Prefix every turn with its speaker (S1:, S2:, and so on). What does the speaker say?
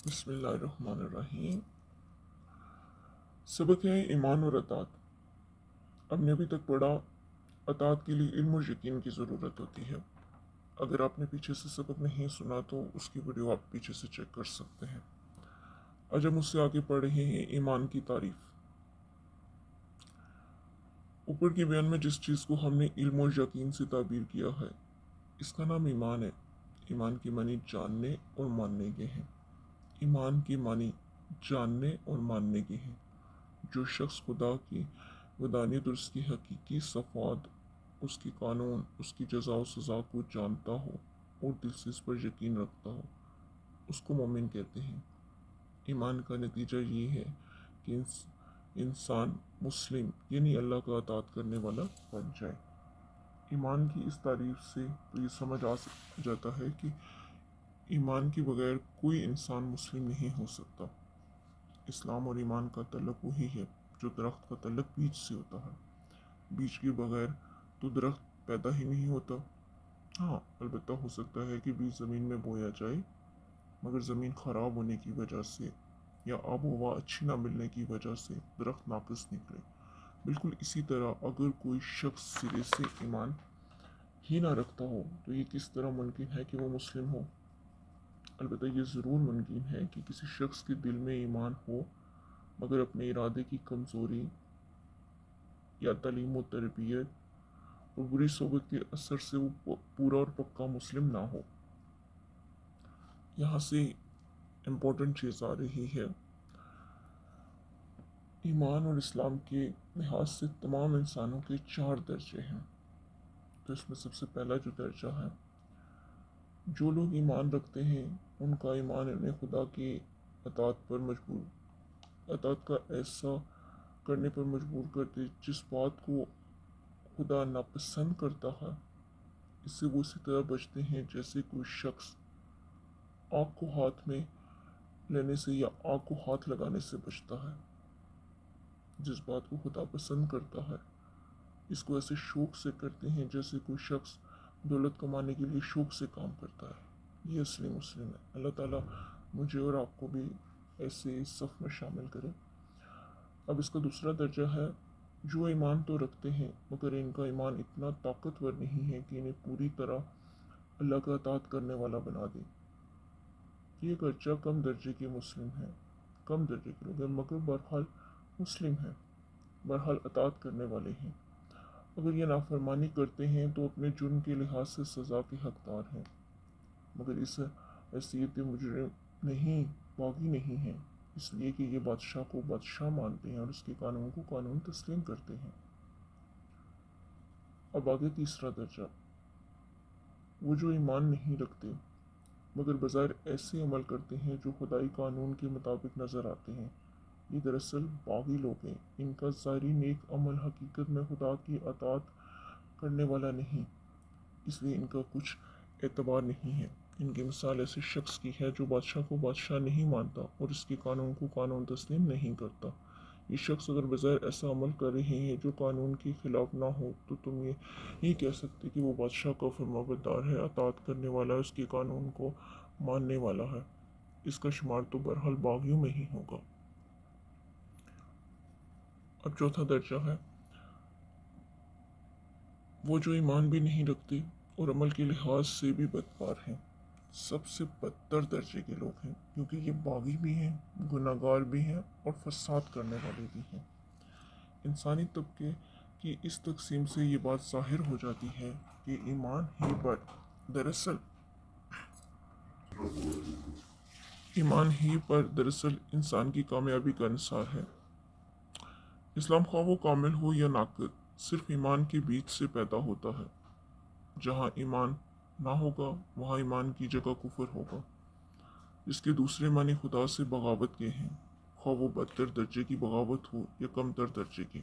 S1: بسم اللہ الرحمن الرحیم۔ سبق ہے ایمان اور اطاعت۔ ہم نے ابھی تک پڑھا اطاعت کے لیے علم و یقین کی ضرورت ہوتی ہے۔ اگر آپ نے پیچھے سے سبق نہیں سنا تو اس کی ویڈیو آپ پیچھے سے چیک کر سکتے ہیں۔ آج ہم اس سے آگے پڑھ رہے ہیں ایمان کی تعریف۔ اوپر کے بیان میں جس چیز کو ہم نے علم و یقین سے تعبیر کیا ہے اس کا نام ایمان ہے۔ ایمان کے معنی جاننے اور ماننے کے ہیں۔ ایمان کے معنی جاننے اور ماننے کے ہیں۔ جو شخص خدا کی ودانیت اور اس کی حقیقی صفات، اس کی قانون، اس کی جزا و سزا کو جانتا ہو اور دل سے اس پر یقین رکھتا ہو اس کو مومن کہتے ہیں۔ ایمان کا نتیجہ یہ ہے کہ انسان مسلم یعنی اللہ کا اطاعت کرنے والا بن جائے۔ ایمان کی اس تعریف سے تو یہ سمجھ آ جاتا ہے کہ ایمان کے بغیر کوئی انسان مسلم نہیں ہو سکتا۔ اسلام اور ایمان کا تعلق وہی ہے جو درخت کا تعلق بیج سے ہوتا ہے۔ بیج کے بغیر تو درخت پیدا ہی نہیں ہوتا۔ ہاں، البتہ ہو سکتا ہے کہ بیج زمین میں بویا جائے مگر زمین خراب ہونے کی وجہ سے یا آب و ہوا اچھی نہ ملنے کی وجہ سے درخت ناقص نکلے۔ بالکل اسی طرح اگر کوئی شخص سرے سے ایمان ہی نہ رکھتا ہو تو یہ کس طرح ممکن ہے کہ وہ مسلم ہو؟ البتہ یہ ضرور ممکن ہے کہ کسی شخص کے دل میں ایمان ہو مگر اپنے ارادے کی کمزوری یا تعلیم و تربیت اور بری صحبت کے اثر سے وہ پورا اور پکا مسلم نہ ہو۔ یہاں سے امپورٹنٹ چیز آ رہی ہے، ایمان اور اسلام کے لحاظ سے تمام انسانوں کے 4 درجے ہیں۔ تو اس میں سب سے پہلا جو درجہ ہے، جو لوگ ایمان رکھتے ہیں ان کا ایمان انہیں خدا کی اطاعت کا ایسا کرنے پر مجبور کرتے جس بات کو خدا ناپسند کرتا ہے۔ اس سے وہ اسی طرح بچتے ہیں جیسے کوئی شخص آگ کو ہاتھ میں لینے سے یا آگ کو ہاتھ لگانے سے بچتا ہے۔ جس بات کو خدا پسند کرتا ہے اس کو ایسے شوق سے کرتے ہیں جیسے کوئی شخص دولت کمانے کے لیے شوق سے کام کرتا ہے۔ یہ اصلی مسلم ہے۔ اللہ تعالیٰ مجھے اور آپ کو بھی ایسے صف میں شامل کرے۔ اب اس کا دوسرا درجہ ہے، جو ایمان تو رکھتے ہیں مگر ان کا ایمان اتنا طاقتور نہیں ہے کہ انہیں پوری طرح اللہ کا اطاعت کرنے والا بنا دے۔ یہ گرچہ کم درجے کے مسلم ہیں، کم درجے کے لوگ ہیں مگر بہرحال مسلم ہیں، بہرحال اطاعت کرنے والے ہیں۔ اگر یہ نافرمانی کرتے ہیں تو اپنے جرم کے لحاظ سے سزا کے حقدار ہیں مگر اس حیثیت مجرم نہیں، باغی نہیں ہیں، اس لیے کہ یہ بادشاہ کو بادشاہ مانتے ہیں اور اس کے قانون کو قانون تسلیم کرتے ہیں۔ اب آگے تیسرا درجہ، وہ جو ایمان نہیں رکھتے مگر بظاہر ایسے عمل کرتے ہیں جو خدائی قانون کے مطابق نظر آتے ہیں، یہ دراصل باغی لوگ ہیں۔ ان کا ظاہری نیک عمل حقیقت میں خدا کی اطاعت کرنے والا نہیں، اس لیے ان کا کچھ اعتبار نہیں ہے۔ ان کی مثال ایسے شخص کی ہے جو بادشاہ کو بادشاہ نہیں مانتا اور اس کے قانون کو قانون تسلیم نہیں کرتا۔ یہ شخص اگر بظاہر ایسا عمل کر رہے ہیں جو قانون کے خلاف نہ ہو تو تم یہ نہیں کہہ سکتے کہ وہ بادشاہ کا فرمانبردار ہے، اطاعت کرنے والا ہے، اس کے قانون کو ماننے والا ہے۔ اس کا شمار تو بہرحال باغیوں میں ہی ہوگا۔ اب چوتھا درجہ ہے، وہ جو ایمان بھی نہیں رکھتے اور عمل کے لحاظ سے بھی بدکار ہیں۔ سب سے بدتر درجے کے لوگ ہیں کیونکہ یہ باغی بھی ہیں، گناہ گار بھی ہیں اور فساد کرنے والے بھی ہیں۔ انسانی طبقے کی اس تقسیم سے یہ بات ظاہر ہو جاتی ہے کہ ایمان ہی پر دراصل انسان کی کامیابی کا انحصار ہے۔ اسلام خواہ وہ کامل ہو یا ناقص صرف ایمان کے بیچ سے پیدا ہوتا ہے۔ جہاں ایمان نہ ہوگا وہاں ایمان کی جگہ کفر ہوگا، جس کے دوسرے معنی خدا سے بغاوت کے ہیں، خواہ وہ بدتر درجے کی بغاوت ہو یا کم تر درجے کی۔